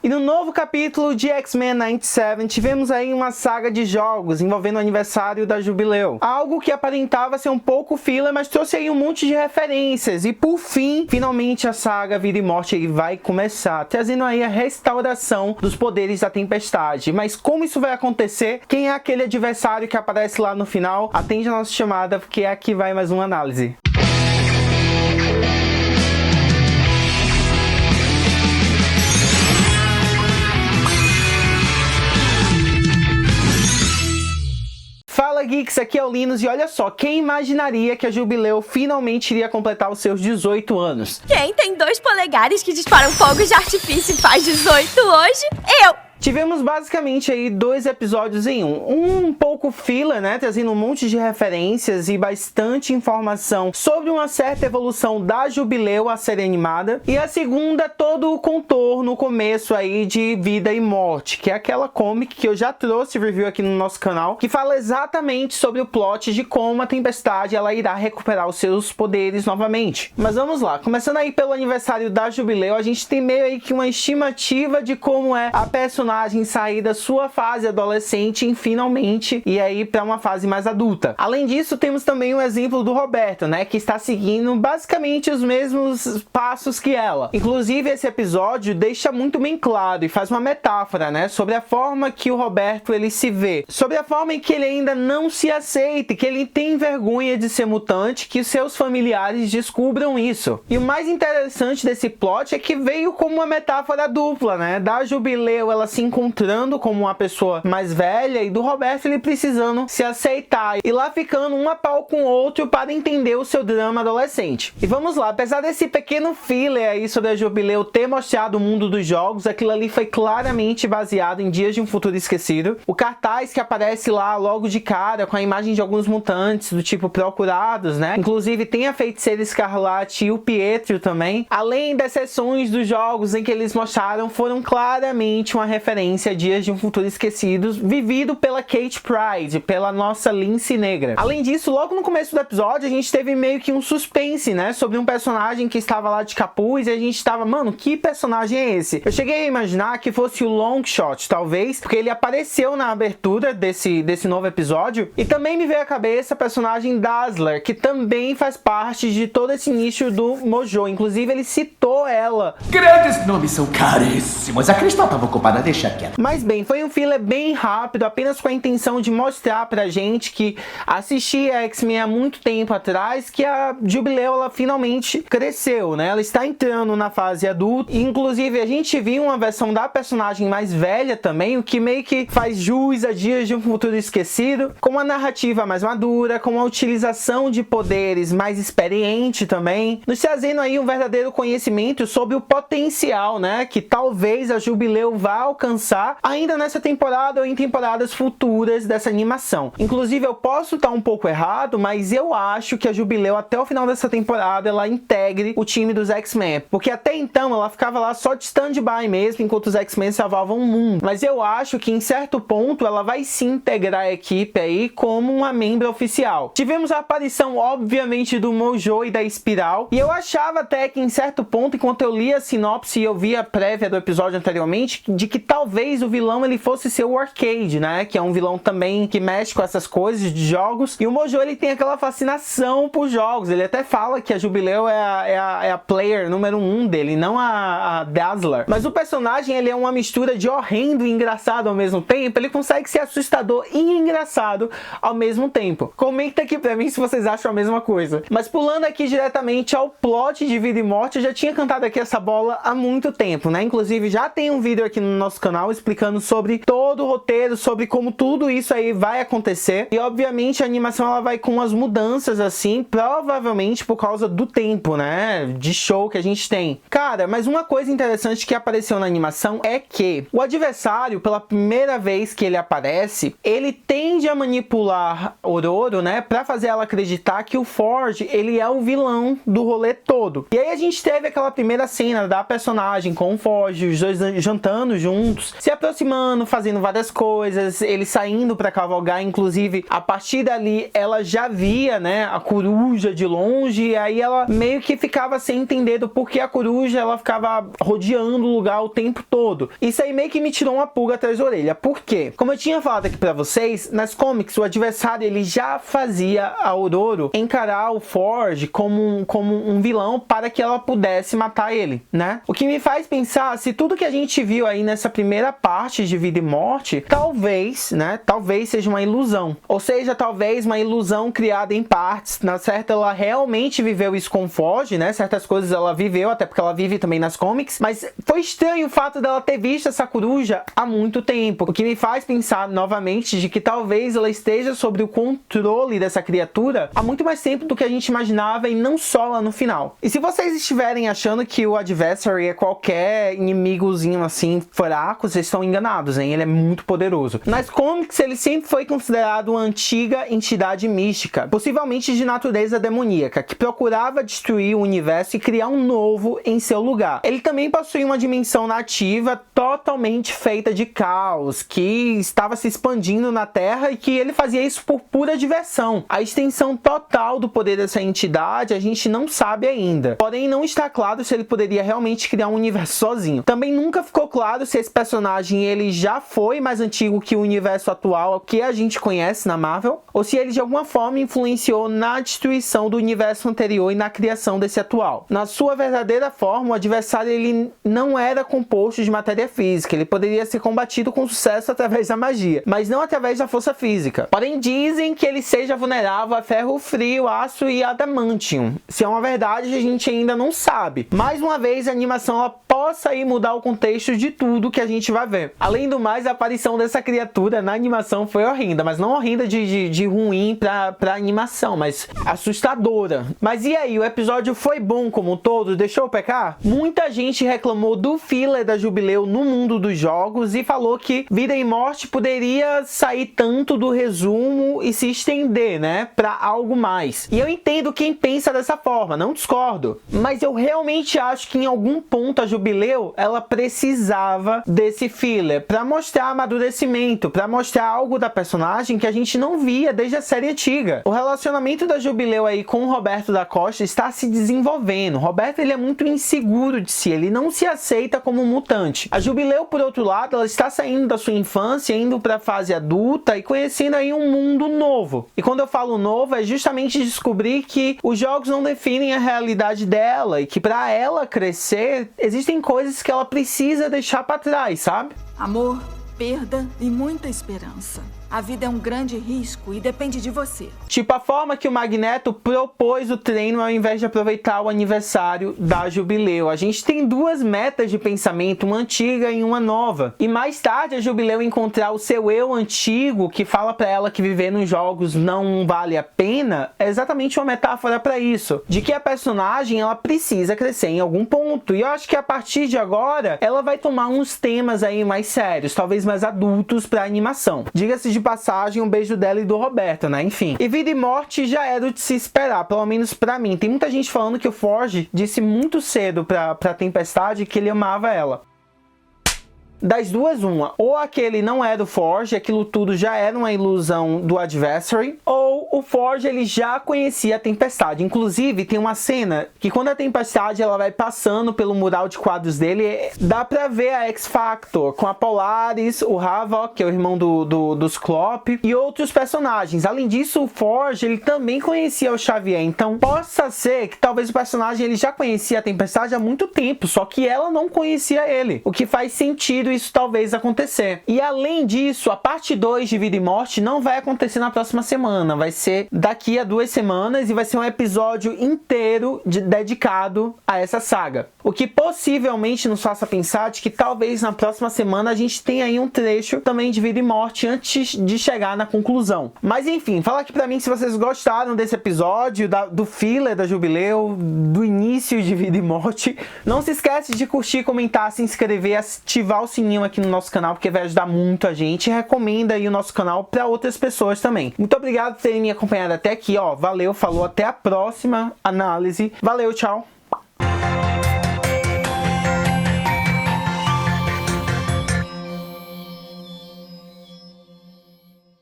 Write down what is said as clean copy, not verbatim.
E no novo capítulo de X-Men 97, tivemos aí uma saga de jogos envolvendo o aniversário da Jubileu. Algo que aparentava ser um pouco filler, mas trouxe aí um monte de referências. E por fim, finalmente a saga Vida e Morte ele vai começar, trazendo aí a restauração dos poderes da Tempestade. Mas como isso vai acontecer? Quem é aquele adversário que aparece lá no final? Atende a nossa chamada, porque aqui vai mais uma análise. Fala Geeks, aqui é o Linus e olha só, quem imaginaria que a Jubileu finalmente iria completar os seus 18 anos? Quem tem 2 polegares que disparam fogos de artifício e faz 18 hoje? Eu! Tivemos basicamente aí 2 episódios em um pouco filler, né, trazendo um monte de referências e bastante informação sobre uma certa evolução da Jubileu, a série animada, e a segunda todo o contorno, o começo aí de Vida e Morte, que é aquela comic que eu já trouxe review aqui no nosso canal, que fala exatamente sobre o plot de como a Tempestade ela irá recuperar os seus poderes novamente. Mas vamos lá, começando aí pelo aniversário da Jubileu, a gente tem meio aí que uma estimativa de como é a personagem sair da sua fase adolescente finalmente e aí para uma fase mais adulta. Além disso, temos também o exemplo do Roberto, né, que está seguindo basicamente os mesmos passos que ela. Inclusive, esse episódio deixa muito bem claro e faz uma metáfora, né, sobre a forma que o Roberto ele se vê, sobre a forma em que ele ainda não se aceita, que ele tem vergonha de ser mutante, que seus familiares descubram isso. E o mais interessante desse plot é que veio como uma metáfora dupla, né, da Jubileu ela se encontrando como uma pessoa mais velha e do Roberto ele precisando se aceitar e lá ficando um a pau com o outro para entender o seu drama adolescente. E vamos lá, apesar desse pequeno filler aí sobre a Jubileu ter mostrado o mundo dos jogos, aquilo ali foi claramente baseado em Dias de um Futuro Esquecido. O cartaz que aparece lá logo de cara com a imagem de alguns mutantes do tipo procurados, né? Inclusive tem a Feiticeira Escarlate e o Pietro também. Além das sessões dos jogos em que eles mostraram, foram claramente uma referência a Dias de um Futuro Esquecido, vivido pela Kate Pryde, pela nossa Lince Negra. Além disso, logo no começo do episódio, a gente teve meio que um suspense, né, sobre um personagem que estava lá de capuz, e a gente estava, mano, que personagem é esse? Eu cheguei a imaginar que fosse o Longshot, talvez, porque ele apareceu na abertura desse novo episódio, e também me veio à cabeça a personagem Dazzler, que também faz parte de todo esse nicho do Mojo, inclusive ele citou ela. Grandes nomes são caríssimos, a Cristal estava ocupada, deixa quieto. Mas bem, foi um filler bem rápido, apenas com a intenção de mostrar pra gente que assistia X-Men há muito tempo atrás, que a Jubileu ela finalmente cresceu, né? Ela está entrando na fase adulta, e inclusive a gente viu uma versão da personagem mais velha também, o que meio que faz jus a Dias de um Futuro Esquecido, com uma narrativa mais madura, com uma utilização de poderes mais experiente também, nos trazendo aí um verdadeiro conhecimento sobre o potencial, né, que talvez a Jubileu vá alcançar ainda nessa temporada ou em temporadas futuras dessa animação. Inclusive, eu posso estar um pouco errado, mas eu acho que a Jubileu, até o final dessa temporada, ela integre o time dos X-Men, porque até então ela ficava lá só de stand-by mesmo, enquanto os X-Men salvavam o mundo. Mas eu acho que em certo ponto ela vai se integrar a equipe aí como uma membro oficial. Tivemos a aparição, obviamente, do Mojo e da Espiral, e eu achava até que em certo ponto, enquanto eu lia a sinopse e eu via a prévia do episódio anteriormente, de que talvez o vilão ele fosse ser o Arcade, né, que é um vilão também que mexe com essas coisas de jogos, e o Mojo ele tem aquela fascinação por jogos, ele até fala que a Jubileu é a player número 1 dele, não a Dazzler, mas o personagem ele é uma mistura de horrendo e engraçado ao mesmo tempo, ele consegue ser assustador e engraçado ao mesmo tempo. Comenta aqui pra mim se vocês acham a mesma coisa. Mas pulando aqui diretamente ao plot de Vida e Morte, eu já tinha cantado aqui essa bola há muito tempo, né, inclusive já tem um vídeo aqui no nosso canal explicando sobre todo o roteiro, sobre como tudo isso aí vai acontecer, e obviamente a animação ela vai com umas mudanças assim, provavelmente por causa do tempo, né, de show que a gente tem. Cara, mas uma coisa interessante que apareceu na animação é que o adversário, pela primeira vez que ele aparece, ele tende a manipular Ororo, né, pra fazer ela acreditar que o Forge, ele é o vilão do rolê todo. E aí a gente teve aquela primeira cena da personagem com o Forge, os dois jantando juntos, juntos, se aproximando, fazendo várias coisas, eles saindo pra cavalgar, inclusive a partir dali ela já via, né, a coruja de longe, e aí ela meio que ficava sem entender do porquê a coruja ela ficava rodeando o lugar o tempo todo. Isso aí meio que me tirou uma pulga atrás da orelha. Por quê? Como eu tinha falado aqui pra vocês, nas comics o adversário ele já fazia a Ororo encarar o Forge como um vilão para que ela pudesse matar ele, né? O que me faz pensar se tudo que a gente viu aí nessa primeira parte de Vida e Morte, talvez, né? Talvez seja uma ilusão. Ou seja, talvez uma ilusão criada em partes. Na certa, ela realmente viveu isso com o Forge, né? Certas coisas ela viveu, até porque ela vive também nas comics. Mas foi estranho o fato dela ter visto essa coruja há muito tempo. O que me faz pensar novamente de que talvez ela esteja sob o controle dessa criatura há muito mais tempo do que a gente imaginava e não só lá no final. E se vocês estiverem achando que o Adversary é qualquer inimigozinho assim fraco, vocês estão enganados, hein? Ele é muito poderoso. Nas comics ele sempre foi considerado uma antiga entidade mística, possivelmente de natureza demoníaca, que procurava destruir o universo e criar um novo em seu lugar. Ele também possuía uma dimensão nativa totalmente feita de caos, que estava se expandindo na Terra e que ele fazia isso por pura diversão. A extensão total do poder dessa entidade a gente não sabe ainda. Porém, não está claro se ele poderia realmente criar um universo sozinho. Também nunca ficou claro se esse personagem ele já foi mais antigo que o universo atual que a gente conhece na Marvel, ou se ele de alguma forma influenciou na destruição do universo anterior e na criação desse atual. Na sua verdadeira forma, o adversário ele não era composto de matéria física. Ele poderia ser combatido com sucesso através da magia, mas não através da força física. Porém, dizem que ele seja vulnerável a ferro frio, aço e adamantium. Se é uma verdade, a gente ainda não sabe. Mais uma vez, a animação ela possa aí mudar o contexto de tudo que a gente vai ver. Além do mais, a aparição dessa criatura na animação foi horrenda, mas não horrenda de ruim pra animação, mas assustadora. Mas e aí, o episódio foi bom como um todo? Deixou pecar? Muita gente reclamou do filler da Jubileu no mundo dos jogos e falou que Vida e Morte poderia sair tanto do resumo e se estender, né, pra algo mais. E eu entendo quem pensa dessa forma, não discordo. Mas eu realmente acho que em algum ponto a Jubileu, ela precisava desse filler pra mostrar amadurecimento, pra mostrar algo da personagem que a gente não via desde a série antiga. O relacionamento da Jubileu aí com o Roberto da Costa está se desenvolvendo. O Roberto ele é muito inseguro de si, ele não se aceita como mutante. A Jubileu, por outro lado, ela está saindo da sua infância, indo para a fase adulta e conhecendo aí um mundo novo. E quando eu falo novo, é justamente descobrir que os jogos não definem a realidade dela e que para ela crescer, existem coisas que ela precisa deixar para trás, sabe? Amor, perda e muita esperança. A vida é um grande risco e depende de você. Tipo a forma que o Magneto propôs o treino ao invés de aproveitar o aniversário da Jubileu. A gente tem duas metas de pensamento, uma antiga e uma nova. E mais tarde a Jubileu encontrar o seu eu antigo que fala pra ela que viver nos jogos não vale a pena, é exatamente uma metáfora pra isso. De que a personagem ela precisa crescer em algum ponto. E eu acho que a partir de agora ela vai tomar uns temas aí mais sérios, talvez mais adultos pra animação. Diga-se de passagem, um beijo dela e do Roberto, né? Enfim. E Vida e Morte já era de se esperar, pelo menos pra mim. Tem muita gente falando que o Forge disse muito cedo pra Tempestade que ele amava ela. Das duas, uma. Ou aquele não era o Forge, aquilo tudo já era uma ilusão do Adversary, ou o Forge ele já conhecia a Tempestade. Inclusive, tem uma cena que quando a Tempestade ela vai passando pelo mural de quadros dele, dá pra ver a X-Factor com a Polaris, o Havok, que é o irmão dos Clop, e outros personagens. Além disso, o Forge ele também conhecia o Xavier. Então, possa ser que talvez o personagem ele já conhecia a Tempestade há muito tempo, só que ela não conhecia ele. O que faz sentido isso talvez acontecer. E além disso, a parte 2 de Vida e Morte não vai acontecer na próxima semana, vai ser daqui a 2 semanas e vai ser um episódio inteiro dedicado a essa saga. O que possivelmente nos faça pensar de que talvez na próxima semana a gente tenha aí um trecho também de Vida e Morte antes de chegar na conclusão. Mas enfim, fala aqui pra mim se vocês gostaram desse episódio, do filler da Jubileu, do início de Vida e Morte. Não se esquece de curtir, comentar, se inscrever, ativar o sininho aqui no nosso canal, porque vai ajudar muito a gente. E recomenda aí o nosso canal para outras pessoas também. Muito obrigado por terem me acompanhado até aqui, ó. Valeu, falou, até a próxima análise. Valeu, tchau!